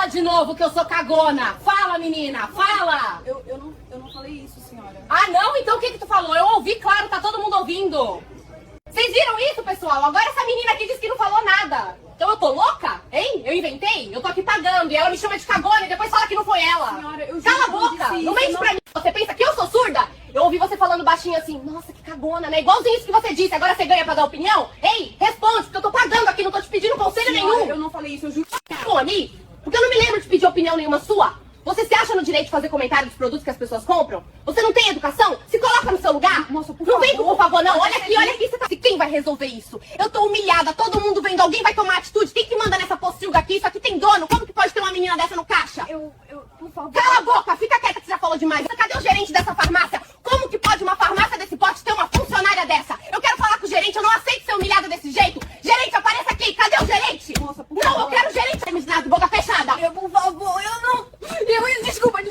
Fala de novo que eu sou cagona. Fala, menina, fala. Eu não falei isso, senhora. Ah, não? Então o que que tu falou? Eu ouvi, claro, tá todo mundo ouvindo. Vocês viram isso, pessoal? Agora essa menina aqui disse que não falou nada. Então eu tô louca? Hein? Eu inventei? Eu tô aqui pagando e ela me chama de cagona e depois fala que não foi ela. Senhora, eu juro Cala a que eu boca! disse Não isso, mente não- pra mim. Você pensa que eu sou surda? Eu ouvi você falando baixinho assim, nossa, que cagona, né? Igualzinho isso que você disse. Agora você ganha pra dar opinião? Ei, responde, porque eu tô pagando aqui, não tô te pedindo conselho Senhora, nenhum. eu não falei isso, eu juro. Fone, porque eu não me lembro de pedir opinião nenhuma sua. Você se acha no direito de fazer comentário dos produtos que as pessoas compram? Você não tem educação? Se coloca no seu lugar? Moça, por não vem favor. com por favor, não. Olha aqui, você tá... Quem vai resolver isso? Eu tô humilhada, todo mundo vendo, alguém vai tomar atitude. Quem que manda nessa pocilga aqui? Isso aqui tem dono. Como que pode ter uma menina dessa no caixa? Por favor. Cala a boca, fica quieta que você já falou demais. Cadê o gerente dessa farmácia? Como que pode uma farmácia desse porte ter uma funcionária dessa? Eu quero falar com o gerente, eu não aceito ser humilhada desse jeito. Gerente, apareça aqui, cadê o gerente? Moça, por não, favor. eu quero o gerente, de boca fechada. Por favor, eu não. Desculpa,